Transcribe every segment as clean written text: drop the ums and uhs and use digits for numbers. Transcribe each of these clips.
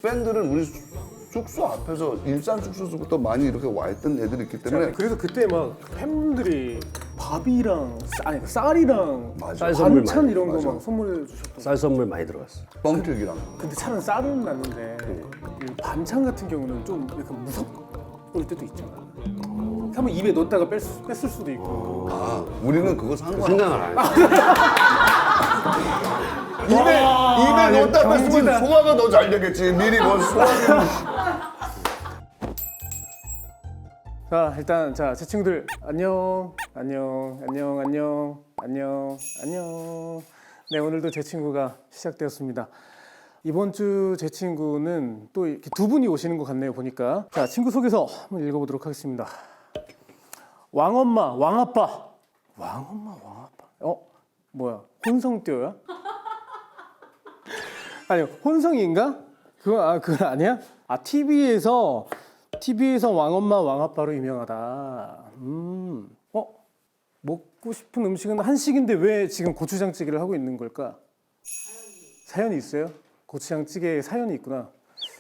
팬들은 우리 숙소 앞에서 일산 숙소부터 많이 이렇게 와 있던 애들이 있기 때문에 그래서 그때 막 팬분들이 밥이랑 쌀이랑 쌀 선물 반찬 많이, 이런 거 맞아. 막 선물해 주셨던. 쌀 선물 많이 들어갔어. 뻥튀기랑 근데 차는 쌀은 났는데 이 반찬 같은 경우는 좀 약간 무섭을 때도 있잖아. 한번 입에 넣었다가 뺐을 수도 있고. 아 우리는 그거 상관 생각을 안 해. 입에 넣었다 뺐으면 경지다. 소화가 더 잘 되겠지 미리 뭐 소화를 자 일단 제 친구들 안녕. 네 오늘도 제 친구가 시작되었습니다. 이번 주 제 친구는 또 이렇게 두 분이 오시는 것 같네요 보니까. 자 친구 소개서 한번 읽어보도록 하겠습니다. 왕엄마 왕아빠. 왕엄마 왕아빠. 뭐야 혼성띠어야? 아니 혼성인가? 그건 아니야? TV에서 왕엄마 왕아빠로 유명하다. 먹고 싶은 음식은 한식인데 왜 지금 고추장찌개를 하고 있는 걸까? 사연이 있어요? 고추장찌개에 사연이 있구나.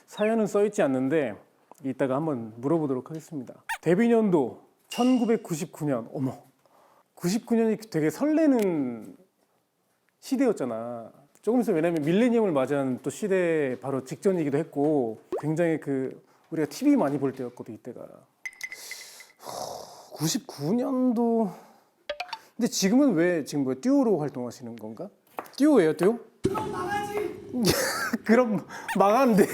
사연은 써있지 않는데 이따가 한번 물어보도록 하겠습니다. 데뷔년도 1999년. 어머 99년이 되게 설레는 시대였잖아. 조금 있으면 왜냐면 밀레니엄을 맞이하는 또 시대 바로 직전이기도 했고 굉장히 우리가 TV 많이 볼 때였거든 이때가. 99년도. 근데 지금은 왜 지금 뭐야 듀오로 활동하시는 건가? 듀오예요 듀오? 그럼 망하지. 그럼 망한데.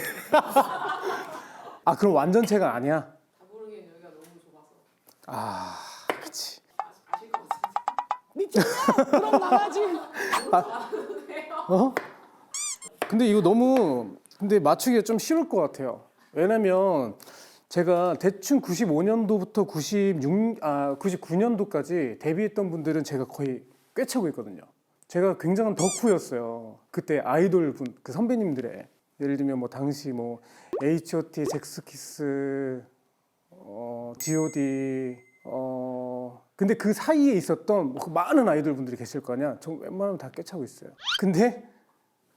아 그럼 완전체가 아니야? 다 모르기엔 여기가 너무 좁아서 아 그치. 아실 것 같은데. 그럼 나가지. 근데 이거 너무 맞추기가 좀 쉬울 것 같아요. 왜냐면 제가 대충 95년도부터 99년도까지 데뷔했던 분들은 제가 거의 꿰차고 있거든요. 제가 굉장한 덕후였어요. 그때 아이돌 분, 그 선배님들의 예를 들면 뭐 당시 뭐 H.O.T, 잭스키스, G.O.D, 근데 그 사이에 있었던 뭐 많은 아이돌 분들이 계실 거 아니야. 저 웬만하면 다 꿰차고 있어요. 근데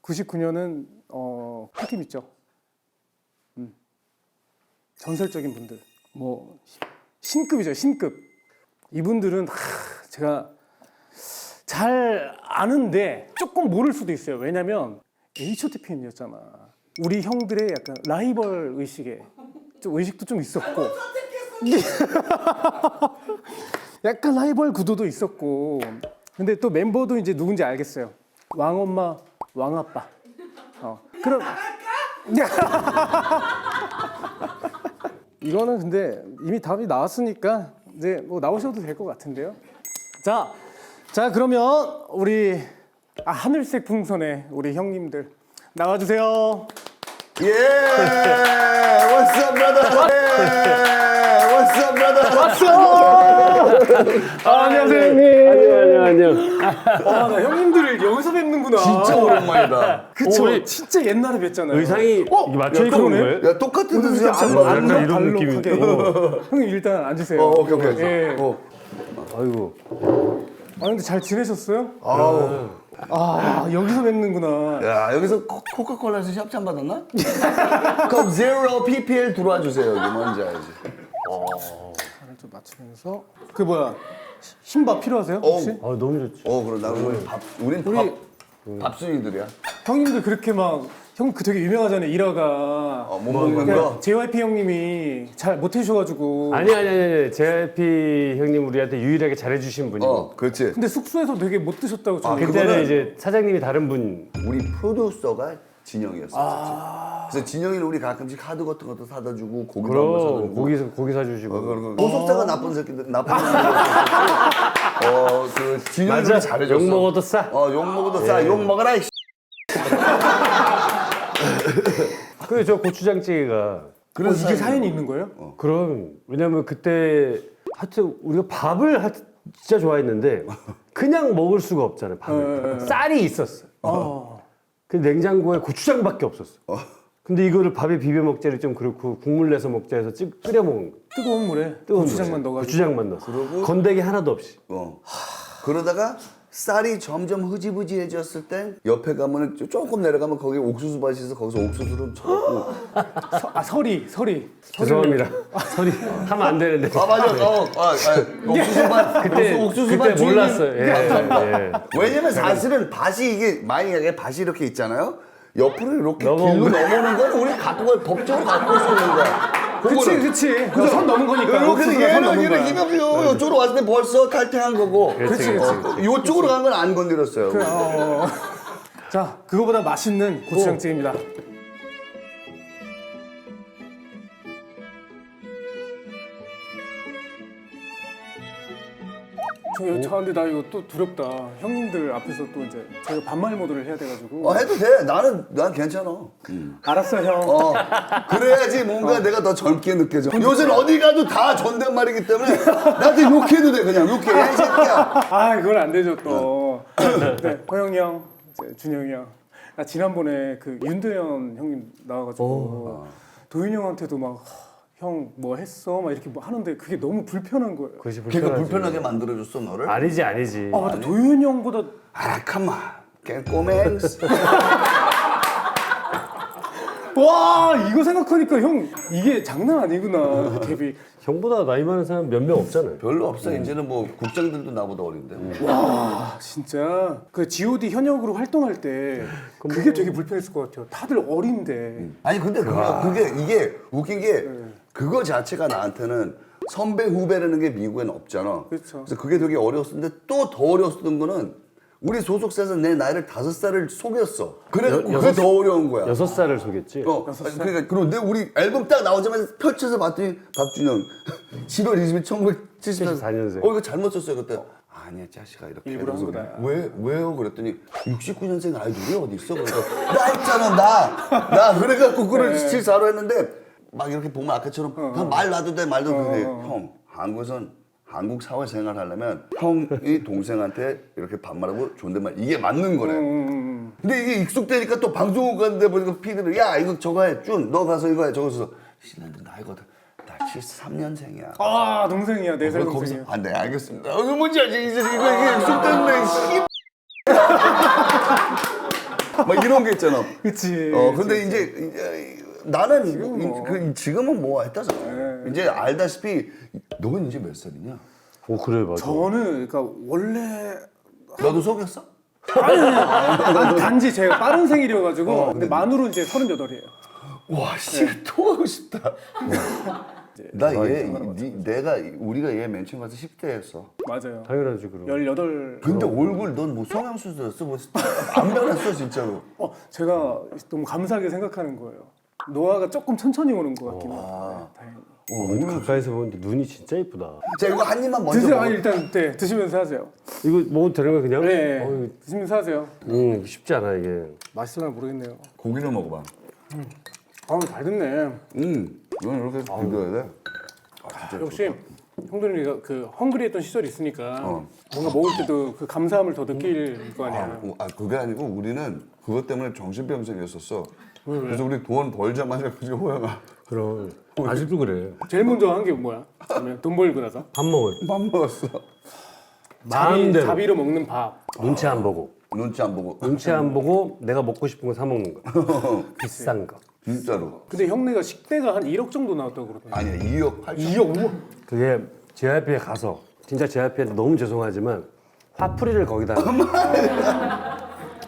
99년은 꿀팀 있죠. 전설적인 분들, 뭐 신급이죠, 신급. 이분들은 제가 잘 아는데 조금 모를 수도 있어요. 왜냐면 H.O.T 팬이었잖아. 우리 형들의 약간 라이벌 의식도 좀 있었고, 약간 라이벌 구도도 있었고. 근데 또 멤버도 이제 누군지 알겠어요. 왕엄마, 왕아빠. 그럼 이거는 근데 이미 답이 나왔으니까 이제 뭐 나오셔도 될 것 같은데요. 자 그러면 우리 하늘색 풍선의 우리 형님들 나와주세요. 예 What's up brother What's up brother 왔어. 안녕하세요 형님. 안녕. 나 형님들을 여기서 뵙는구나. 진짜 오랜만이다 그쵸. 우리 진짜 옛날에 뵀잖아요. 의상이 맞춰 입고 온 거예요? 야 똑같은 듯이 안 약간 맞아 이런 느낌인데. 형님 일단 앉으세요. 오케이 예. 아이고. 근데 잘 지내셨어요? 아우 여기서 뵙는구나. 야 여기서 코카콜라에서 협찬 받았나? 그럼 제로 PPL 들어와 주세요 여기 뭔지 알지? 하나 좀 맞추면서 뭐야 흰밥 필요하세요 혹시? 너무 좋지. 그럼 나 우린 밥순이들이야 형님들 그렇게 형 되게 유명하잖아요 일화가. 못 먹는 거? JYP 형님이 잘 못해주셔가지고. 아니. JYP 형님 우리한테 유일하게 잘해주신 분이고. 그렇지 근데 숙소에서 되게 못 드셨다고 저는. 그때는 그거는- 이제 사장님이 다른 분. 우리 프로듀서가 진영이었어 그래서 진영이는 우리 가끔씩 카드 같은 것도 사다 주고 고기도 한번 사다 그럼 주고 고기 사주시고. 소속사가 나쁜 새끼들 나쁜 그 진영이 맞아. 잘해줬어 욕 먹어도 싸. 욕 먹어도 싸 욕 먹어라 이 그래 저 고추장찌개가. 이게 사연이 있는 거예요? 그럼 왜냐면 그때 하여튼 우리가 밥을 진짜 좋아했는데 그냥 먹을 수가 없잖아요. 밥을. 쌀이 있었어. 그 냉장고에 고추장밖에 없었어. 근데 이거를 밥에 비벼 먹자니 좀 그렇고 국물 내서 먹자 해서 끓여 먹은 거. 뜨거운 물에 뜨거운 고추장만 물에. 넣어가지고. 고추장만 넣었어. 건더기 하나도 없이. 그러다가 쌀이 점점 흐지부지해졌을 때 옆에 가면은 조금 내려가면 거기 옥수수밭이 있어. 거기서 옥수수를 쳐고. 서리. 죄송합니다. 소리 하면 안 되는데. 아 맞아. 옥수수밭. 옥수수밭 그때 몰랐어요. 예. 왜냐면 사실은 밭이 이게 만약에 밭이 이렇게 있잖아요. 옆으로 이렇게 넘어온 길로 거야. 넘어오는 건 우리 갖고 법적으로 갖고 올 수 있는 거야. 그치. 선 넘은 거니까. 이렇게 옥수수가 선 넘은 거야. 얘는 이쪽으로 왔을 때 벌써 탈퇴한 거고. 그치. 이쪽으로 간 건 안 건드렸어요. 자, 그거보다 맛있는 고추장찌개입니다. 근데 나 이거 또 두렵다. 형님들 앞에서 또 이제 저희가 반말 모드를 해야 돼가지고. 해도 돼. 난 괜찮아. 알았어, 형. 그래야지 뭔가 내가 더 젊게 느껴져. 요새는 어디 가도 다 존댓말이기 때문에 나한테 욕해도 돼. 그냥 욕해. 야, 이 새끼야. 아, 그건 안 되죠 또. 네, 호영이 형, 이제 준영이 형. 나 지난번에 그 윤도현 형님 나와가지고 도윤이 형한테도 막 형 뭐 했어? 막 이렇게 뭐 하는데 그게 너무 불편한 거예요. 그것이 걔가 불편하지. 불편하게 만들어줬어 너를? 아니지. 아 맞다, 도윤이 형보다 아, 컴온. 걔 꼬맹스. 와 이거 생각하니까 형 이게 장난 아니구나 갭이. 형보다 나이 많은 사람 몇 명 없잖아요. 별로 없어. 이제는 뭐 국장들도 나보다 어린데. 와 진짜 그 G.O.D 현역으로 활동할 때 그게 되게 불편했을 것 같아요. 다들 어린데. 아니 근데 그게 이게 웃긴 게 그거 자체가 나한테는 선배 후배라는 게 미국에는 없잖아. 그렇죠. 그래서 그게 되게 어려웠는데 또 더 어려웠던 거는 우리 소속사에서 내 나이를 5살을 속였어. 그래 그게 더 어려운 거야. 6살을 속였지. 그러니까 그런데 우리 앨범 딱 나오자마자 펼쳐서 봤더니 박준영 7월 20일 1974 년생. 이거 잘못 썼어요 그때. 아니야 자식아 이렇게 일부러 한 그래서 거다. 왜요 그랬더니 69년생 아이돌이 어디 있어? 그래서 나 있잖아 나 그래갖고 그걸 74로 했는데 막 이렇게 보면 아까처럼 그냥 말 놔도 돼 말도 돼. 형 한국에선 한국 사회 생활하려면 형이 동생한테 이렇게 반말하고 존댓말 이게 맞는 거네. 근데 이게 익숙되니까 또 방송국 갔는데 보니까 피디들 야 이거 저거 해 준 너 가서 이거 해 저거서 신난데 나이거든 나 73년생이야. 아 동생이야 4살 거기서 동생이야. 네 알겠습니다. 뭔지 알지 이제 이게 익숙됐는데 막 이런 게 있잖아. 그치. 근데 이제 나는 지금은 뭐 했다잖아. 이제 알다시피 너는 이제 몇 살이냐? 오 그래 맞아. 저는 그러니까 원래 너도 속였어? 단지 제가 빠른 생일이어가지고 근데 만으로 이제 38이에요. 와, 씨, 통하고 싶다. 우리가 얘 맨 처음 가서 10대였어. 맞아요. 당연하지 그럼. 18. 근데 얼굴 넌 뭐 성형수술했어? 뭐 안 변했어 진짜로. 제가 너무 감사하게 생각하는 거예요. 노화가 조금 천천히 오는 것 같긴 해요. 다행히. 오늘 가까이서 보는데 눈이 진짜 이쁘다. 자 이거 한 입만 먼저 드세요. 먹어. 아니 일단 네, 드시면서 하세요. 이거 먹어도 되는 거야 그냥? 네, 드시면서 하세요. 쉽지 않아 이게. 맛있을나 모르겠네요. 고기를 먹어봐. 잘 됐네. 이건 이렇게 비벼야 돼. 역시 형들이 그 헝그리했던 시절이 있으니까 뭔가 먹을 때도 그 감사함을 더 느낄 거 아니야. 그게 아니고 우리는 그것 때문에 정신병 생겼었어. 그래서 우리 돈 벌자마자 그저 호영아 그럼 아직도 그래. 제일 먼저 한 게 뭐야? 그러면 돈 벌고 나서 밥 먹을. 밥 먹었어. 마음대로. 자비로 먹는 밥. 눈치 안 보고. 눈치 안 보고. 눈치 안 보고 내가 먹고 싶은 거 사 먹는 거. 비싼 거. 진짜로. 근데 형네가 식대가 한 1억 정도 나왔다고 그러던데. 아니야 2억 8천. 2억 5억. 그게 JYP에 가서 진짜 JYP한테 너무 죄송하지만 화풀이를 거기다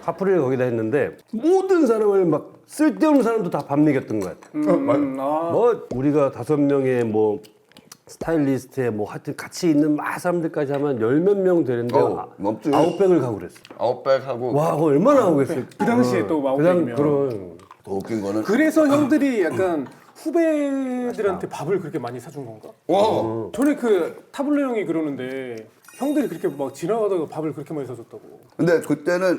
화풀이를 거기다 했는데 모든 사람을 막 쓸데없는 사람도 다 밥 먹였던 거야. 뭐 우리가 5명의 뭐 스타일리스트에 뭐 하여튼 같이 있는 막 사람들까지 하면 10몇 명 되는데 넘지. 아웃백을 가고 그랬어. 아웃백하고. 와, 그거 얼마나 하고 그랬어. 그 당시에 또 아웃백이면. 그런 더 웃긴 거는. 그래서 형들이 약간 후배들한테 밥을 그렇게 많이 사준 건가? 전에 그 타블로 형이 그러는데 형들이 그렇게 막 지나가다가 밥을 그렇게 많이 사줬다고. 근데 그때는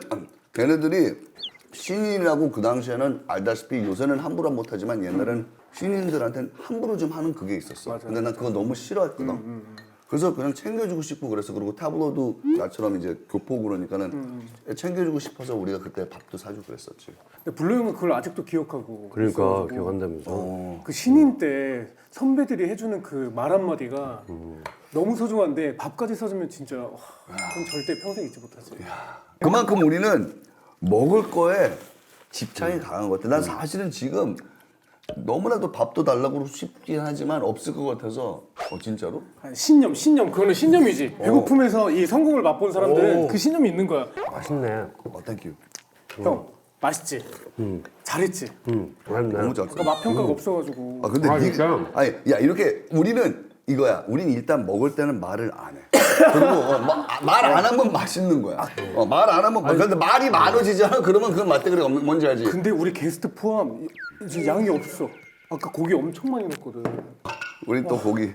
걔네들이 신인이라고 그 당시에는 알다시피 요새는 함부로 못하지만 옛날에는 신인들한테는 함부로 좀 하는 그게 있었어. 근데 난 그거 너무 싫어했거든. 그래서 그냥 챙겨주고 싶고 그래서 그리고 타블로도 나처럼 이제 교포 그러니까는 챙겨주고 싶어서 우리가 그때 밥도 사주고 그랬었지. 근데 블루 형은 그걸 아직도 기억하고. 그러니까 있어가지고 기억한다면서. 그 신인 때 선배들이 해주는 그 말 한마디가 너무 소중한데 밥까지 사주면 진짜 와, 그럼 절대 평생 잊지 못하지. 그만큼 우리는 먹을 거에 집착이 강한 것 같아. 난 사실은 지금 너무나도 밥도 달라고 싶긴 하지만 없을 것 같아서. 진짜로? 아니, 신념 그거는 신념이지. 배고픔에서 이 성공을 맛본 사람들은 그 신념이 있는 거야. 맛있네. 땡큐. 형 맛있지. 잘했지. 맛있네. 너무 잘. 아까 맛 평가가 없어가지고. 근데 진짜? 아니 야 이렇게 우리는 이거야. 우린 일단 먹을 때는 말을 안 해. 그리고 말 안 하면 맛있는 거야. 말 안 하면 근데 말이 많아지잖아. 그러면 그건 맛대가리가 뭔지 알지? 근데 우리 게스트 포함 지금 양이 없어. 아까 고기 엄청 많이 넣었거든. 우린 또 고기.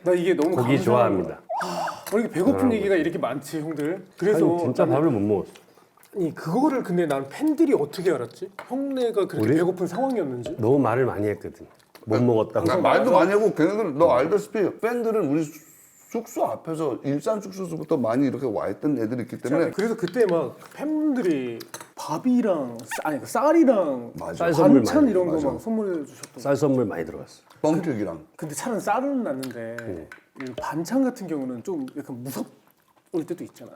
나 이게 너무 고기 감사한 좋아합니다. 거야. 이렇게 배고픈 얘기가 이렇게 많지 형들. 그래서 아니, 진짜 밥을 못 먹었어. 아니 그거를 근데 난 팬들이 어떻게 알았지? 형네가 그렇게 우리? 배고픈 상황이었는지? 너무 말을 많이 했거든. 못 먹었다고. 나 말도 많이 하고 걔네들 너 알다시피 팬들은 우리 숙소 앞에서 일산 숙소서부터 많이 이렇게 와 있던 애들이 있기 때문에 그래서 그때 막 팬분들이 밥이랑 아니 쌀이랑 맞아. 쌀 선물 반찬 많이 이런 거 맞아. 막 선물해 주셨던. 쌀 선물 많이 들어갔어. 뻥튀기랑 근데 차는 쌀은 났는데 이 반찬 같은 경우는 좀 약간 무섭을 때도 있잖아.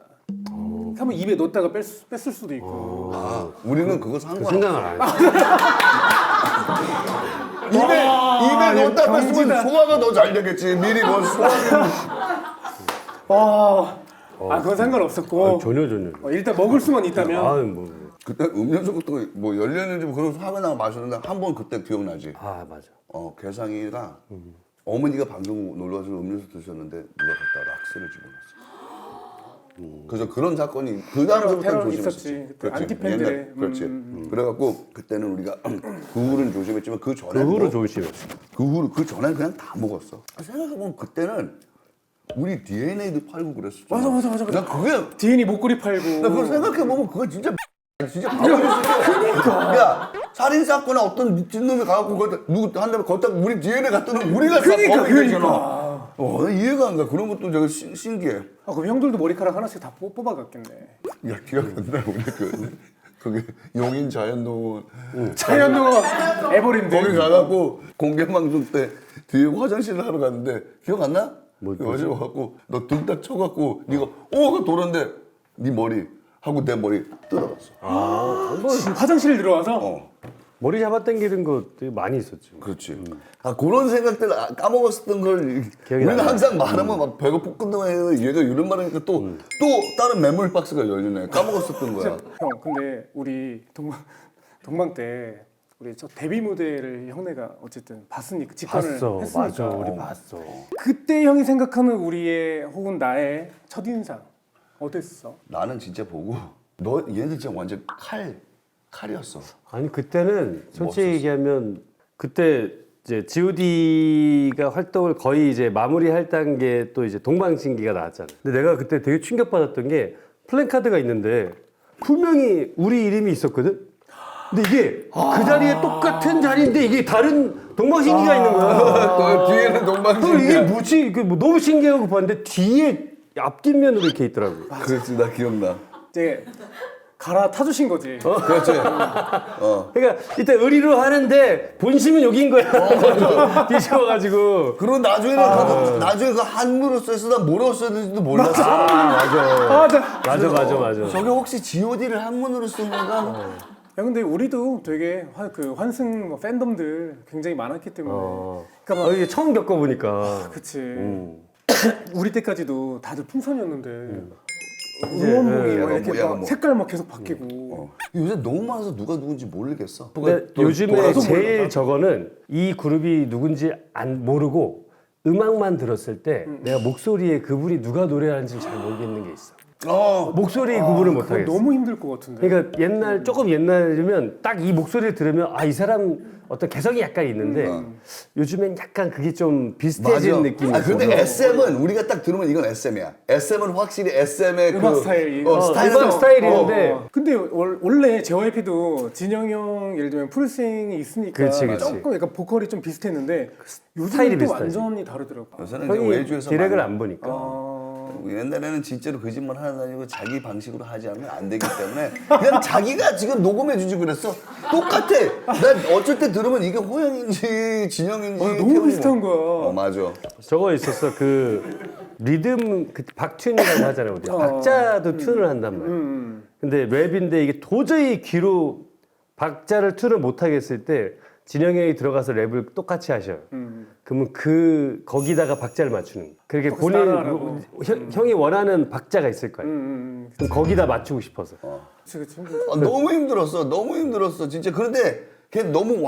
한번 입에 넣었다가 뺐을 수도 있고. 우리는 그거 상관. 생각을 안 해. 입에 넣었다 뺐으면 경지다. 소화가 더 잘 되겠지. 미리 뭐 소화를. 그건 상관없었고. 전혀. 일단 먹을 수만 있다면. 아, 뭐. 그때 음료수부터 뭐 열렸는지 뭐 그런 화가 나고 마셨는데 한 번 그때 기억나지. 아, 맞아. 개상이가 어머니가 방송 놀러 와서 음료수 드셨는데 누가 갖다 락스를 집어넣었어. 그래서 그런 사건이 그 다음부터 테러 조심했었지. 있었지. 그때 안티팬들의. 옛날, 그렇지. 그래갖고 그때는 우리가 그 후는 조심했지만 그 전에 그 후로 조심했어. 그 전에 그냥 다 먹었어. 생각해보면 그때는 우리 DNA도 팔고 그랬었어. 맞아. 나 그게 디엔이 목걸이 팔고. 나 그걸 생각해보면 그거 진짜 그러니까 야 살인 사건에 어떤 미친놈이 가갖고 누구 한 다음에 걷다 우리 DNA 갔더니 우리가 그러니까. 나 이해가 안 가. 그런 것도 제가 신기해. 그럼 형들도 머리카락 하나씩 다 뽑아갔겠네. 야 기억 안 나. 우리 거기 용인 자연동원 자연동원 에버랜드. 거기 가갖고 공개 방송 때 뒤에 화장실을 하러 갔는데 기억 안 나? 뭐지? 화장실 와갖고 너 등 딱 쳐갖고 네가 그 돌았는데 네 머리 하고 내 머리 뜯어갔어. 화장실 들어와서. 머리 잡아당기는 거 되게 많이 있었지. 그렇지. 그런 생각들 까먹었었던 걸 기억이 우리는 나네. 항상 말하면 막 배고프 끝나면 얘가 이런 말하니까 또 다른 메모리 박스가 열리네. 까먹었었던 거야. 형 근데 우리 동방 때 우리 저 데뷔 무대를 형네가 어쨌든 봤으니까 직관을 봤어. 했으니까. 맞아. 우리 봤어. 그때 형이 생각하는 우리의 혹은 나의 첫인상 어땠어? 나는 진짜 보고 너 얘네들 진짜 완전 칼이었어. 아니 그때는 솔직히 멋있었어. 얘기하면 그때 이제 G.O.D가 활동을 거의 이제 마무리할 단계 또 이제 동방신기가 나왔잖아. 근데 내가 그때 되게 충격받았던 게 플랜카드가 있는데 분명히 우리 이름이 있었거든. 근데 이게 그 자리에 똑같은 자리인데 이게 다른 동방신기가 있는 거야. 또 뒤에는 동방신기. 이게 뭐지? 이게 뭐 너무 신기하고 봤는데 뒤에 앞뒷면으로 이렇게 있더라고. 그렇지, 나 기억나. 이제 갈아타주신 거지. 그렇지. 그러니까 일단 의리로 하는데 본심은 여기인 거야. 뒤집어가지고. 그리고 나중에 그 한문으로 써서 뭐라고 써야 될지도 몰랐어. 맞아. 저게 혹시 G.O.D를 한문으로 쓴 건가? 야 근데 우리도 되게 환승 뭐 팬덤들 굉장히 많았기 때문에. 그러니까 막 이게 처음 겪어보니까. 그치. 우리 때까지도 다들 풍선이었는데 이제, 응원봉이 막 약간 이렇게 약간 막 뭐. 색깔 막 계속 바뀌고. 요새 너무 많아서 누가 누군지 모르겠어. 근데 요즘에 제일 저거는 이 그룹이 누군지 모르고 음악만 들었을 때 내가 목소리에 그분이 누가 노래하는지 잘 모르겠는 게 있어. 목소리 구분을 못 그건 하겠어. 너무 힘들 것 같은데. 그러니까 조금 옛날이면 딱 이 목소리를 들으면 이 사람 어떤 개성이 약간 있는데 요즘엔 약간 그게 좀 비슷해진 느낌이 있어. 근데 SM은 우리가 딱 들으면 이건 SM이야. SM은 확실히 SM의 음악 스타일이. 음악 스타일인데 근데 원래 JYP도 진영 형 예를 들면 풀스윙이 있으니까 그치. 조금 약간 보컬이 좀 비슷했는데 스타일이 요즘은 또 비슷하지. 완전히 다르더라고. 요새는 이제 형이 외주에서 디렉을 많이- 안 보니까 옛날에는 진짜로 거짓말 하나 다니고 자기 방식으로 하지 않으면 안 되기 때문에 그냥 자기가 지금 녹음해 주지 그랬어. 똑같아. 난 어쩔 때 들으면 이게 호연인지 진영인지 너무 태훈이 비슷한 거야. 맞아. 저거 있었어. 그 리듬 그 박튠이라고 하잖아요. 우리 박자도 튠을 한단 말이야. 근데 랩인데 이게 도저히 귀로 박자를 튠을 못 하겠을 때 진영이 형이 들어가서 랩을 똑같이 하셔요. 그러면 그 거기다가 박자를 맞추는 거야. 그렇게 본인 따라하라고. 형이 원하는 박자가 있을 거야. 그럼 거기다 맞추고 싶어서. 그치. 너무 힘들었어. 너무 힘들었어. 진짜. 그런데 걔 너무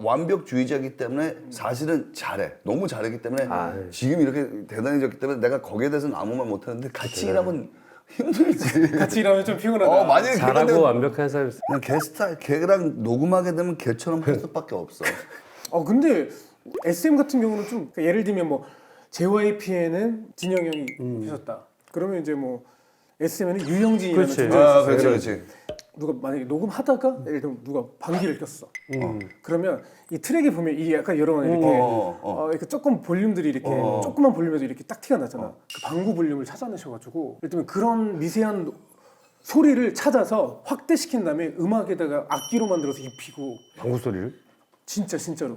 완벽주의자이기 때문에 사실은 잘해. 너무 잘하기 때문에 지금 이렇게 대단해졌기 때문에 내가 거기에 대해서는 아무 말 못하는데 같이 일하면 힘들지. 같이 일하면 좀 피곤하다. 만약에 잘하고 완벽한 사람. 그냥 걔 스타일, 걔랑 녹음하게 되면 걔처럼 할 수밖에 없어. 근데 SM 같은 경우는 좀 그러니까 예를 들면 뭐 JYP에는 진영 형이 계셨다. 그러면 이제 뭐 SM에는 유영진이라는 그렇지. 존재가 있어요. 그렇지, 그렇지. 누가 만약에 녹음하다가 예를 들면 누가 방귀를 꼈어. 그러면 이 트랙에 보면 이 약간 여러 이렇게 이렇게 조금 볼륨들이 이렇게 조그만 볼륨에도 이렇게 딱 티가 나잖아. 그 방구 볼륨을 찾아내셔가지고 예를 들면 그런 미세한 소리를 찾아서 확대시킨 다음에 음악에다가 악기로 만들어서 입히고 방구 소리를? 진짜로.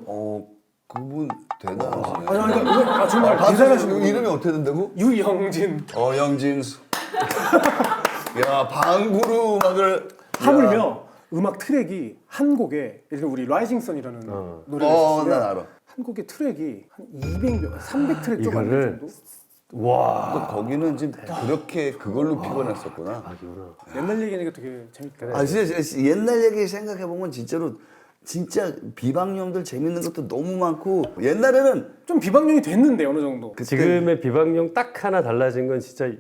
그분 대단하시네. 그러니까 정말 대단하신 분. 이름이 어떻게 된다고? 유영진. 영진수. 야, 방구로 음악을. 하물며 음악 트랙이 한 곡에 예를 들면 우리 라이징 선이라는 노래를 난 했으면 알아. 한 곡의 트랙이 한 200몇, 300트랙 좀 안 될 이거를- 정도? 와. 거기는 지금 그렇게 그걸로 피곤했었구나. 옛날 얘기하니까 되게 재밌다. 진짜 옛날 얘기 생각해 보면 진짜 비방용들 재밌는 것도 너무 많고 옛날에는 좀 비방용이 됐는데 어느 정도. 지금의 비방용 딱 하나 달라진 건 진짜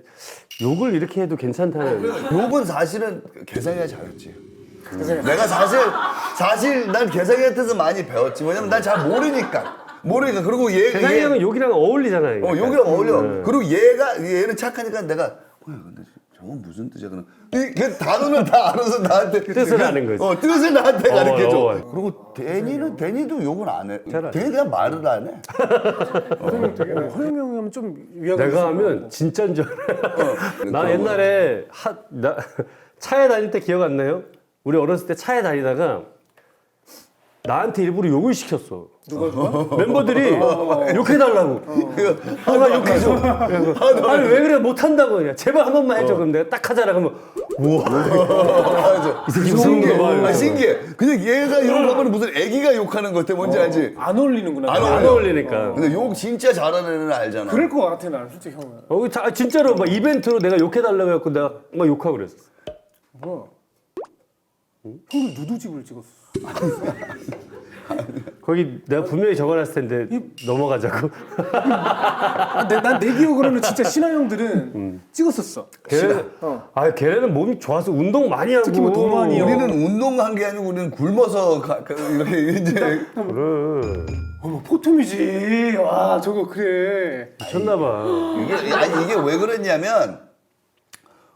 욕을 이렇게 해도 괜찮다는. 욕은 사실은 개성이가 잘했지. 내가 사실 난 개성이한테서 많이 배웠지. 왜냐면 난 잘 모르니까. 그리고 대상이 형은 욕이랑 어울리잖아요. 욕이랑 어울려. 그리고 얘는 착하니까 내가 근데 저건 무슨 뜻이야? 그럼 그 단어는 다 알아서 나한테 뜻을 아는 거지. 뜻을 나한테 가르쳐줘. 어. 그리고 데니도 욕을 안 해. 데니 그냥 말을 안 해. 허영 형이 하면 좀 위화감 내가 있어. 하면 진짜인 줄 알아. 나 옛날에 차에 다닐 때 기억 안 나요? 우리 어렸을 때 차에 다니다가 나한테 일부러 욕을 시켰어. 누가? 멤버들이 욕해달라고. 나 욕해줘. 아니 왜 그래 못한다고 그냥 제발 한 번만 해줘. 그럼 내가 딱 하자라 그러면 우와. 맞아. 이 새끼 무서운 거 봐. 신기해. 그냥 얘가 욕을 하면 무슨 애기가 욕하는 것 같아. 뭔지 알지? 안 어울리는구나. 안 어울리니까. 근데 욕 진짜 잘하는 애는 알잖아. 그럴 것 같아 난 솔직히 형은. 진짜로 막 이벤트로 내가 욕해달라고 해갖고 내가 막 욕하고 그랬어. 뭐야? 형도 누드집을 찍었어. 거기 내가 분명히 적어놨을 텐데 넘어가자고. 난 내 기억으로는 진짜 신화 형들은 찍었었어. 걔네는 몸이 좋아서 운동 많이 하고. 특히 뭐 동안이 형. 우리는 운동한 게 아니고 우리는 굶어서 이렇게 이제 그래. 어머 포토뮤직. 와 저거 그래. 미쳤나봐. 이게 왜 그랬냐면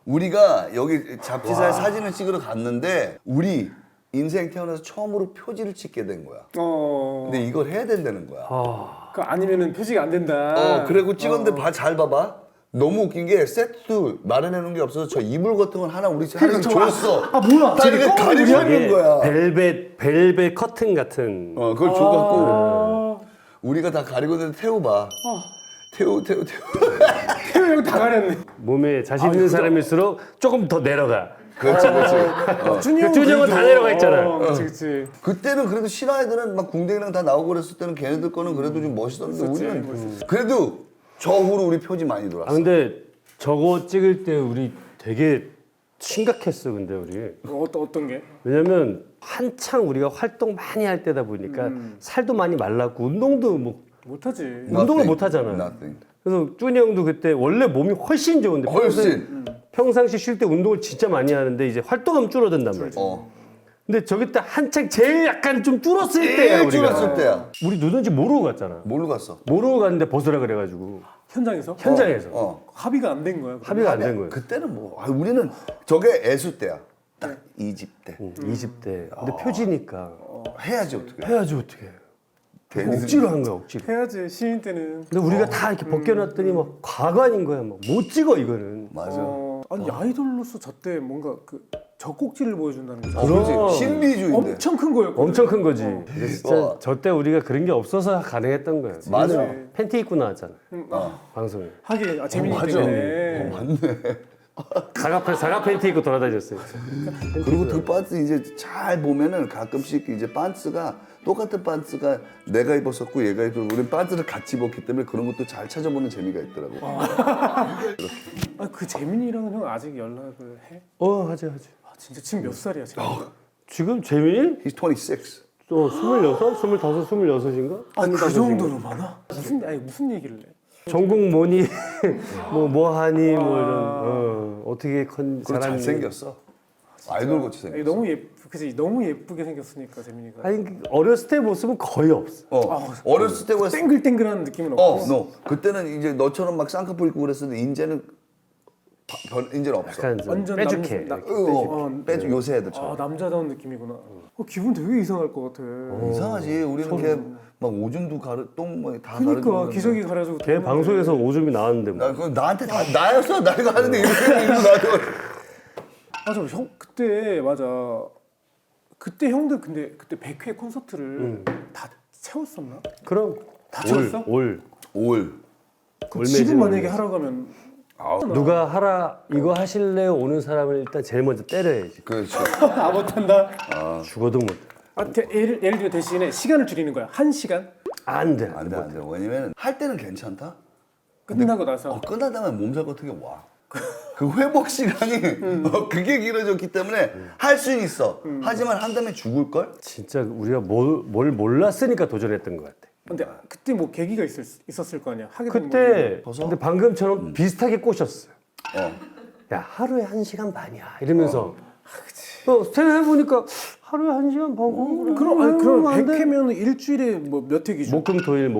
우리가 여기 잡지사에 사진을 찍으러 갔는데 우리 인생 태어나서 처음으로 표지를 찍게 된 거야. 근데 이걸 해야 된다는 거야. 그 아니면은 표지가 안 된다. 그리고 찍었는데 잘 봐봐. 너무 웃긴 게 세트도 마련해 놓은 게 없어서 저 이불 같은 건 하나 우리 하나씩 줬어. 뭐야? 다 이렇게 가리고 있는 거야. 벨벳 커튼 같은. 그걸 줘갖고 우리가 다 가리고 있는데 태우 봐. 태우. 태우 형 다 가렸네. 몸에 자신 있는 사람일수록 조금 더 내려가. 그렇지. 준이 형은 다 내려가 있잖아. 그렇지. 그때는 그래도 신화 애들은 막 궁뎅이랑 다 나오고 그랬을 때는 걔네들 거는 그래도 좀 멋있었는데 우리는 그래도 저 후로 우리 표지 많이 돌았어. 근데 저거 찍을 때 우리 되게 심각했어. 근데 우리 어떤 게? 왜냐면 한창 우리가 활동 많이 할 때다 보니까 살도 많이 말랐고 운동도 못하지. 운동을 못 하잖아. Nothing. 그래서 준이 형도 그때 원래 몸이 훨씬 좋은데 훨씬. 평상시 쉴 때 운동을 진짜 많이 하는데 이제 활동하면 줄어든단 말이야. 근데 저기 때 한창 제일 약간 좀 줄었을 때야 우리가. 줄었을 때야. 우리 누군지 모르고 갔잖아. 뭘로 갔어? 모르고 갔는데 벗으라 그래가지고 현장에서? 현장에서 합의가 안 된 거야. 합의가 안 된 거예요. 그때는 우리는 저게 애수 때야. 딱 2집 때. 20대. 근데 표지니까 해야지 어떻게. 해야지 어떻게. 괜히 억지로 한 거야 억지로. 해야지 신인 때는. 근데 우리가 다 이렇게 벗겨놨더니 막 과관인 거야. 막 못 찍어 이거는. 맞아. 아니 아이돌로서 저때 뭔가 그 젖꼭지를 보여준다는 게 그럼. 그렇지. 신비주의인데. 엄청 큰 거였거든. 엄청 큰 거지. 근데 진짜 와. 저때 우리가 그런 게 없어서 가능했던 거야. 맞아. 그래. 팬티 입고 나왔잖아 어. 방송에. 하긴 재민이 맞아. 때문에. 맞네. 사과 팬티 입고 돌아다녔어요. 그리고 그 반스 이제 잘 보면은 가끔씩 이제 반스가 똑같은 반스가 내가 입었었고 얘가 입었고 우리 반스를 같이 입었기 때문에 그런 것도 잘 찾아보는 재미가 있더라고. 아, 그 재민이랑은 형 아직 연락을 해? 하지. 아, 진짜 지금 몇 살이야 지금? 지금 재민이 He's 26. 또 26, 25, 26인가? 아, 그 정도로 많아? 무슨 얘기를 해? 전국 뭐니 뭐 하니 뭐 이런 어떻게 그리고 잘하니. 잘생겼어. 아이돌 같이 생겼어. 너무 그치 너무 예쁘게 생겼으니까 재민이가. 아니 어렸을 때 모습은 거의 없어. 어렸을 때 was 땡글땡글한 느낌은 없고. no. 그때는 이제 너처럼 막 쌍꺼풀 있고 그랬었는데 이제는 이제는 없어. 약간 좀 완전 빼죽해. 빼주 요새 애들처럼. 아 남자다운 느낌이구나. 기분 되게 이상할 것 같아. 이상하지. 우리는 걔 막 오줌도 가르 똥다 그러니까 가르고. 기저귀 가려주고. 걔 방송에서 오줌이 나왔는데 뭐. 나 나한테 나였어. 나이가 하는데 이렇게 나도. 맞아 형 그때 맞아. 그때 형들 근데 그때 100회 콘서트를 다 채웠었나? 그럼 다 채웠어? 올 올. 그럼 지금 만약에 하라고 하면 누가 하라 이거 하실래요 오는 사람을 일단 제일 먼저 때려야지. 그렇지. 아 못한다. 죽어도 못. 예를 들어 대신에 시간을 줄이는 거야. 1시간 안 돼. 안 돼, 안 돼. 왜냐면 할 때는 괜찮다. 끝나고 나서 끝나다면 몸살 같은 게 와. 그 회복 시간이 그게 길어졌기 때문에 할 수는 있어. 하지만 한다면 죽을 걸. 진짜 우리가 뭘 몰랐으니까 도전했던 것 같아. 근데 그때 뭐 계기가 있었을 거 아니야. 하게 된 그때 뭐 근데 방금처럼 비슷하게 꼬셨어요. 어. 야 하루에 1시간 반이야 이러면서 생각해보니까 하루에 1시간 반 그럼 100회면 일주일에 뭐 몇 회 기준? 목금토일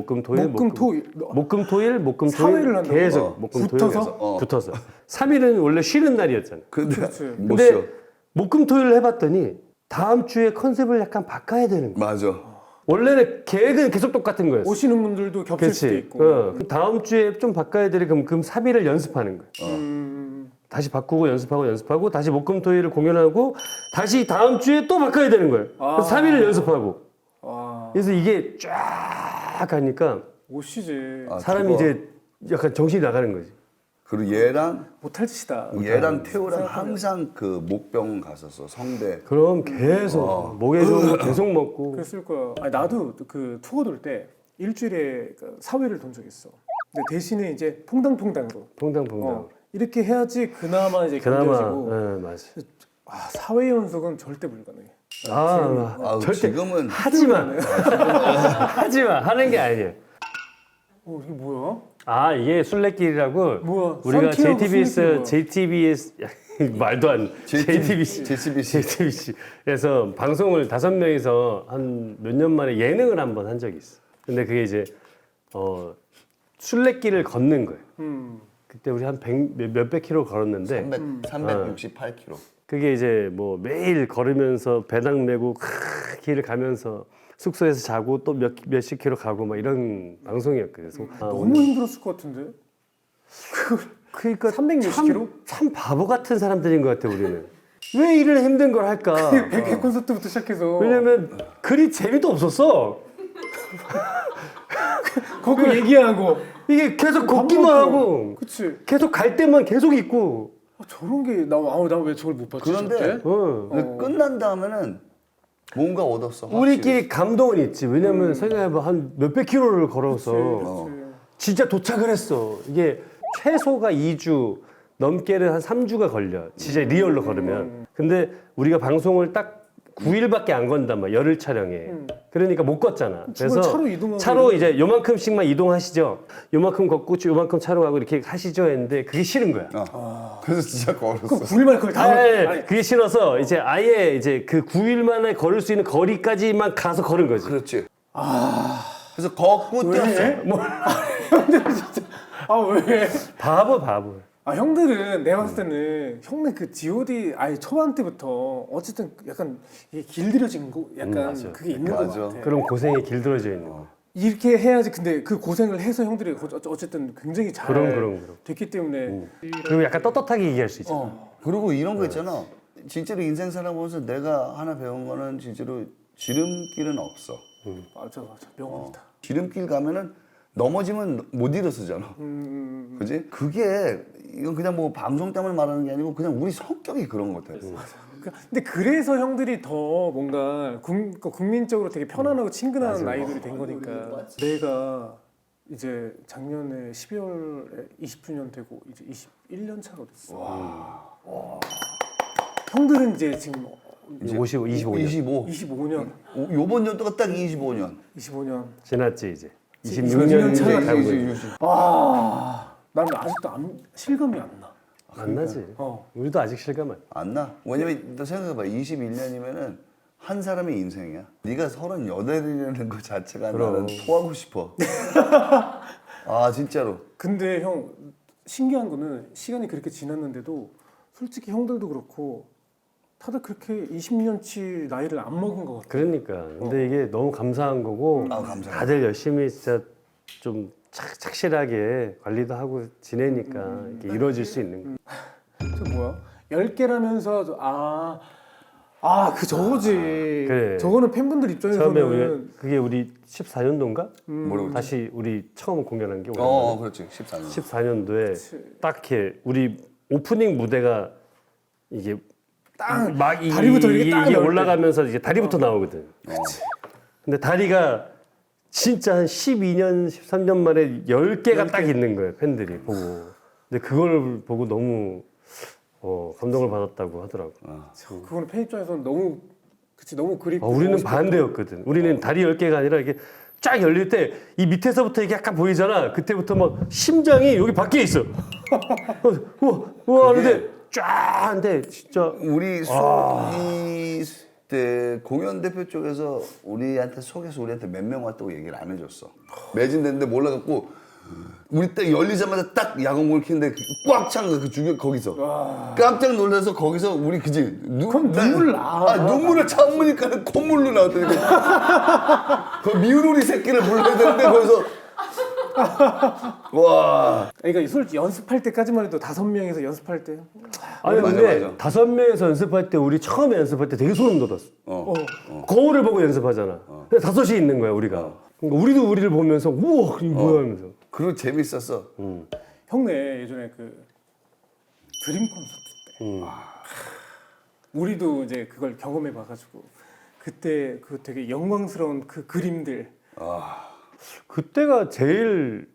사회를 한다고? 계속 목금토일 붙어서? 붙어서 3일은 원래 쉬는 날이었잖아. 근데 그렇지. 못 근데 쉬어. 목금토일을 해봤더니 다음 주에 컨셉을 약간 바꿔야 되는 거야. 맞아. 원래는 계획은 계속 똑같은 거였어. 오시는 분들도 겹칠 수도 그렇지. 있고. 그럼 다음 주에 좀 바꿔야 되니 그럼 3일을 연습하는 거야. 다시 바꾸고 연습하고 다시 목금토일을 공연하고 다시 다음 주에 또 바꿔야 되는 거예요. 그래서 3일을 연습하고. 그래서 이게 쫙 가니까 오시지. 사람이 죽어. 이제 약간 정신이 나가는 거지. 그리고 얘랑 못할 짓이다. 태우랑 항상 그 목병 갔었어. 성대. 그럼 계속 목에 좋은 거 계속 먹고. 그랬을 거야. 아니, 나도 그 투어 돌 때 일주일에 4회를 돈 적 있어. 근데 대신에 이제 퐁당퐁당으로. 퐁당퐁당. 이렇게 해야지 그나마 이제 그나마 견뎌지고. 맞아. 4회 연속은 절대 불가능해. 절대 지금은 하지만 하는 게 아니에요. 이게 뭐야? 이게 술래길이라고 뭐야? 우리가 산티아고 술래길이야. JTBS 말도 안 JTBC. JTBC에서 방송을 5명이서 한 몇 년 만에 예능을 한번 한 적이 있어. 근데 그게 이제 술래길을 걷는 거예요. 그때 우리 한 몇백 킬로 걸었는데 368km. 그게 이제 뭐 매일 걸으면서 배낭 메고 길을 가면서 숙소에서 자고 또 몇십 킬로 가고 막 이런 방송이었거든요. 그래서 너무 힘들었을 것 같은데. 그러니까 360 킬로? 참 바보 같은 사람들인 것 같아 우리는. 왜 이런 힘든 걸 할까? 100회 콘서트부터 시작해서. 왜냐면 그리 재미도 없었어. 거기 얘기하고. 이게 계속 걷기만 먹고. 하고 그치. 계속 갈 때만 계속 있고. 저런 게 나 왜 저걸 못 봤지? 그런데 저때? 근데 끝난 다음에는 뭔가 얻었어. 우리끼리 감동은 있지. 왜냐면 생각해봐 한 몇백 킬로를 걸어서 그치. 진짜 도착을 했어. 이게 최소가 2주 넘게는 한 3주가 걸려. 진짜 리얼로 걸으면. 근데 우리가 방송을 딱 9일밖에 안 건단 말이야. 열흘 촬영에. 그러니까 못 걷잖아. 그래서 차로 이동하고 차로 이제 요만큼씩만 이동하시죠. 요만큼 걷고 요만큼 차로 가고 이렇게 하시죠 했는데 그게 싫은 거야. 그래서 진짜 걸었어. 그럼 9일 만에 그걸 다. 그게 싫어서 이제 아예 이제 그 9일 만에 걸을 수 있는 거리까지만 가서 걸은 거지. 그렇지. 그래서 걷고 뛰었어. 왜? 바보. 형들은 내가 봤을 때는 형네 그 G.O.D 아예 초반 때부터 어쨌든 약간 이게 길들여진 거 약간 맞아. 그게 있는 거 맞아. 같아. 그런 고생이 길들어져 있는 거. 이렇게 해야지. 근데 그 고생을 해서 형들이 어쨌든 굉장히 잘 그럼. 됐기 때문에 그리고 약간 떳떳하게 얘기할 수 있잖아. 그리고 이런 거 있잖아. 진짜로 인생 살아보면서 내가 하나 배운 거는 진짜로 지름길은 없어. 맞아 명언이다. 지름길 가면은 넘어지면 못 일어서잖아. 그지? 그게 이건 그냥 뭐 방송 때문에 말하는 게 아니고 그냥 우리 성격이 그런 것 같아. 근데 그래서 형들이 더 뭔가 국민적으로 되게 편안하고 친근한 아이돌이 된 거니까. 내가 이제 작년에 12월에 20주년 되고 이제 21년 차가 됐어. 와. 형들은 이제 지금 25년 25년 요번 연도가 딱 25년. 25년. 지났지 이제. 26년 26년 차가 가고 되지. 있지. 나는 아직도 실감이 안 나. 안 나지. 우리도 아직 실감 안. 안 나? 왜냐면 너 생각해봐. 21년이면은 한 사람의 인생이야. 네가 38이라는 것 자체가 나는 토하고 싶어. 아 진짜로. 근데 형 신기한 거는 시간이 그렇게 지났는데도 솔직히 형들도 그렇고 다들 그렇게 20년치 나이를 안 먹은 것 같아. 그러니까. 근데 이게 너무 감사한 거고 감사해. 다들 열심히 진짜 좀 착실하게 관리도 하고 지내니까 이렇게 이루어질 수 있는 거. 저 뭐야? 10개라면서 그 저거지. 그래. 저거는 팬분들 처음에 입장에서는 그게 우리 14년도인가? 뭐라고 다시 우리 처음 공연한 게 그렇지. 14년. 14년도에 딱 이렇게 우리 오프닝 무대가 이게 막 다리부터 이렇게 딱 이게 나올 때. 올라가면서 이제 다리부터 나오거든. 근데 다리가 진짜 한 12년, 13년 만에 10개가 딱 있는 거예요, 팬들이 보고. 근데 그걸 보고 너무 감동을 받았다고 하더라고. 그거는 팬 입장에서는 너무 그립고. 우리는 반대였거든. 우리는 다리 10개가 아니라 이게 쫙 열릴 때 이 밑에서부터 이게 약간 보이잖아. 그때부터 막 심장이 여기 밖에 있어. 우와 하는데 쫙 하는데 진짜 우리 소리 때 공연 대표 쪽에서 우리한테 속에서 우리한테 몇 명 왔다고 얘기를 안 해줬어. 매진됐는데 몰라갖고 우리 딱 열리자마자 딱 야광봉을 켰는데 꽉 찬 거 그 주변 거기서 깜짝 놀라서 거기서 우리 그지 그럼 눈물 나. 눈물을 참으니까 콧물로 나왔더니까 그 미운 우리 새끼를 불러야 되는데 거기서 와 그러니까 솔직히 연습할 때까지만 해도 5명에서 연습할 때 아니 맞아, 근데 맞아. 5명에서 연습할 때 우리 처음에 연습할 때 되게 소름 돋았어. 거울을 보고 연습하잖아. 근데 5이 있는 거야 우리가. 그러니까 우리도 우리를 보면서 우와 이게 뭐야 하면서. 그리고 재밌었어. 형네 예전에 그 드림 콘서트 때 우리도 이제 그걸 경험해 봐가지고 그때 그 되게 영광스러운 그 그림들 그때가 제일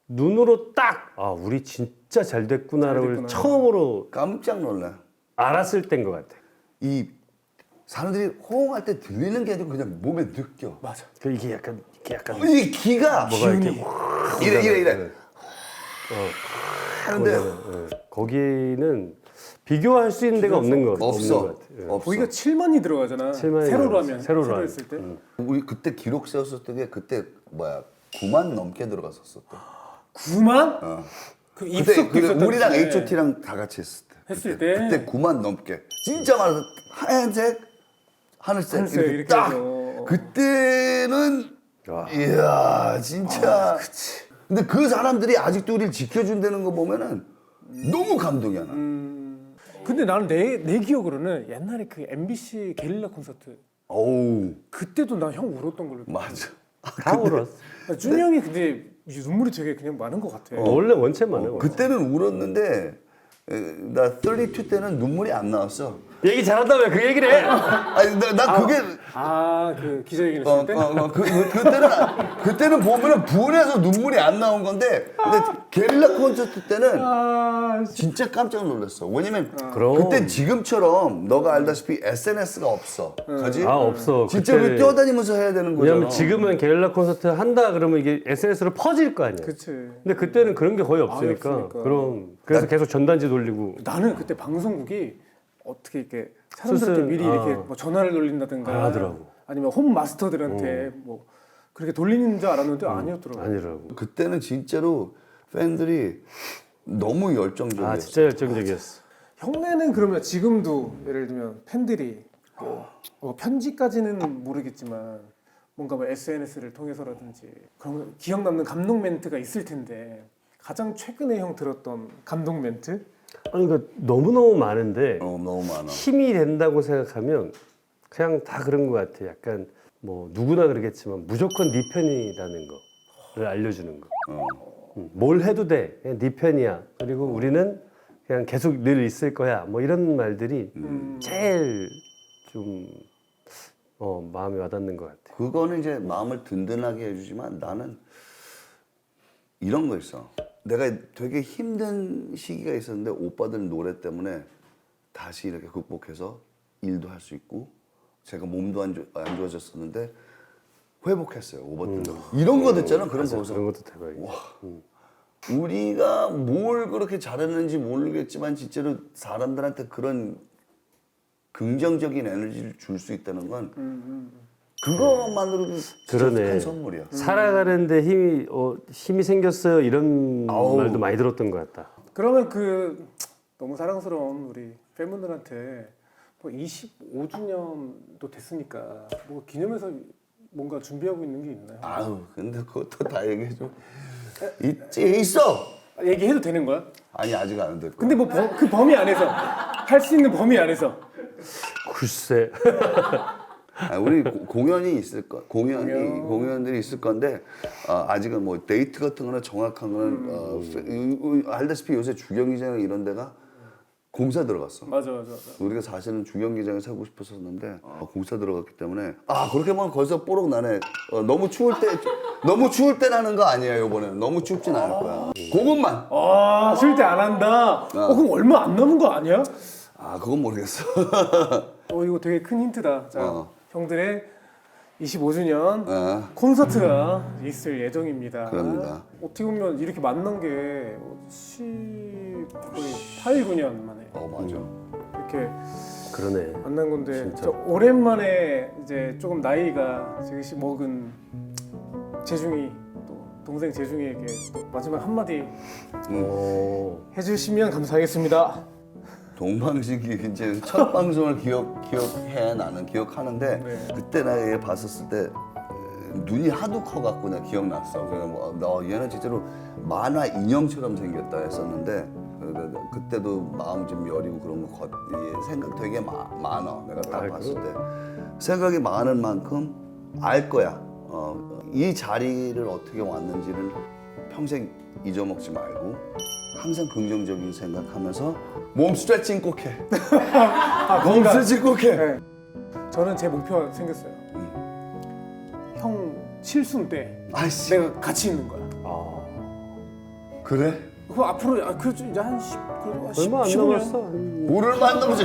눈으로 딱 우리 진짜 잘 됐구나를 잘 됐구나. 처음으로 깜짝 놀라. 알았을 때인 것 같아. 이 사람들이 호응할 때 들리는 게 아니고 그냥 몸에 느껴. 맞아. 이게 약간 이 기가 뭐가 이렇게 이래. 하는데 거기는 비교할 수 있는 데가 없는 것 같아. 없어. 없는 것 같아. 예. 없어. 거기가 7만이 들어가잖아. 7만이 세로로 들어가지. 하면 세로로 세로 하면. 했을 때 우리 그때 기록 세웠었던 게 그때 9만 넘게 들어갔었어. 9만? 그 그때 입석도 있었던 우리랑 때. H.O.T.랑 다 같이 했을 그때. 때? 그때 9만 넘게. 진짜 많아서 하얀색, 하늘색 하늘색 이렇게 딱. 해서. 그때는 이야 진짜. 근데 그 사람들이 아직도 우리를 지켜준다는 거 보면은 너무 감동이야. 나. 근데 나는 내 기억으로는 옛날에 그 MBC 게릴라 콘서트 어우 그때도 나 형 울었던 걸로. 맞아. 다 울었어. 준이 형이 근데 눈물이 되게 그냥 많은 것 같아. 원래 원체 많아. 그때는 울었는데 나 32 때는 눈물이 안 나왔어. 얘기 잘한다며 그 얘기를 해. 아니 나 그게 그 기자회견 했을 때? 그때는 보면은 분해서 눈물이 안 나온 건데 근데 게릴라 콘서트 때는 진짜 깜짝 놀랐어. 왜냐면 그럼. 그때 지금처럼 너가 알다시피 SNS가 없어. 그지? 없어. 진짜 우리 뛰어다니면서 해야 되는 거잖아. 왜냐면 지금은 게릴라 콘서트 한다 그러면 이게 SNS로 퍼질 거 아니야. 그치. 근데 그때는 그런 게 거의 없으니까. 없으니까. 그럼 그래서 계속 전단지 돌리고. 나는 그때 방송국이 어떻게 이렇게 사람들한테 수순, 미리 이렇게 뭐 전화를 돌린다든가 안 하더라고. 아니면 홈 마스터들한테 뭐 그렇게 돌리는 줄 알았는데 아니었더라고. 아니라고. 그때는 진짜로 팬들이 너무 열정적이었어. 진짜 열정적이었어. 형네는 그러면 지금도 예를 들면 팬들이 뭐 편지까지는 모르겠지만 뭔가 뭐 SNS를 통해서라든지 그런 기억 남는 감동 멘트가 있을 텐데 가장 최근에 형 들었던 감동 멘트? 아니 그러니까 너무너무 많은데 너무 많아. 힘이 된다고 생각하면 그냥 다 그런 것 같아. 약간 뭐 누구나 그러겠지만 무조건 네 편이라는 거를 알려주는 거. 뭘 해도 돼. 그냥 네 편이야. 그리고 우리는 그냥 계속 늘 있을 거야. 뭐 이런 말들이 제일 좀 마음에 와닿는 것 같아. 그거는 이제 마음을 든든하게 해주지만 나는 이런 거 있어. 내가 되게 힘든 시기가 있었는데 오빠들 노래 때문에 다시 이렇게 극복해서 일도 할 수 있고 제가 몸도 안 좋아졌었는데 회복했어요. 오버팀도. 이런 거 듣잖아. 그런 거 보면서 그런 것도 대박이야. 와, 우리가 뭘 그렇게 잘했는지 모르겠지만 진짜로 사람들한테 그런 긍정적인 에너지를 줄 수 있다는 건 그것만으로도 진짜 그러네. 큰 선물이야. 살아가는데 힘이 생겼어요. 이런 말도 많이 들었던 것 같다. 그러면 그 너무 사랑스러운 우리 팬분들한테 뭐 25주년도 됐으니까 뭐 기념해서 뭔가 준비하고 있는 게 있나요? 아유, 근데 그것도 다 얘기해줘. 있어. 얘기해도 되는 거야? 아니 아직 안 됐고. 근데 뭐 그 범위 안에서 할 수 있는 범위 안에서 글쎄. 우리 공연이 있을 거, 공연들이 있을 건데 아직은 뭐 데이트 같은 거나 정확한 거는 알다시피 요새 주경기장 이런 데가 공사 들어갔어. 맞아. 우리가 사실은 주경기장에 사고 싶었었는데 공사 들어갔기 때문에 그렇게 하면 거기서 뽀록 나네. 너무 추울 때 나는 거 아니에요 이번에는. 너무 춥진 않을 거야. 그것만. 쉴 때 안 한다. 그럼 얼마 안 남은 거 아니야? 그건 모르겠어. 이거 되게 큰 힌트다. 자, 형들의 25주년 콘서트가 있을 예정입니다. 그럽니다. 어떻게 보면 이렇게 만난 게 거의 8, 9년 만에 맞아. 이렇게 그러네. 만난 건데 진짜. 저 오랜만에 이제 조금 나이가 지금씩 먹은 재중이 또 동생 재중이에게 또 마지막 한마디 해주시면 감사하겠습니다. 동방신기 이제 첫 방송을 기억해 나는 기억하는데 네. 그때 나 얘 봤었을 때 눈이 하도 커갖고 내가 기억났어. 그래서 너 얘는 진짜로 만화 인형처럼 생겼다 했었는데 그때도 마음 좀 여리고 그런 거 생각 되게 많아. 내가 딱 봤을 때 생각이 많은 만큼 알 거야. 이 자리를 어떻게 왔는지는 평생 잊어먹지 말고 항상 긍정적인 생각하면서 몸 스트레칭 꼭 해. 몸 스트레칭 꼭 해. 네. 저는 제 목표가 생겼어요. 형 칠순 때 아이씨. 내가 같이 있는 거야. 그래? 그 앞으로 그래도 이제 한 10, 얼마 안 15년? 남았어. 뭐를 만나면서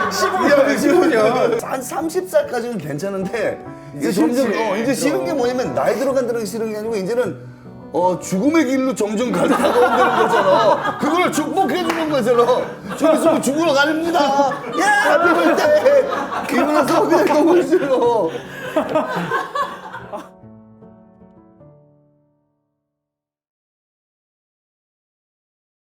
15년. 한 30살까지는 괜찮은데 이제 점점 이제 싫은 게 뭐냐면 나이 들어간다는 게 싫은 게 아니고 이제는 죽음의 길로 점점 다가온다는 거잖아. 그걸 축복해주는 거잖아. 저기서 죽으러 갑니다. 야, 비볼 때 기분나서 그냥 너무 싫어.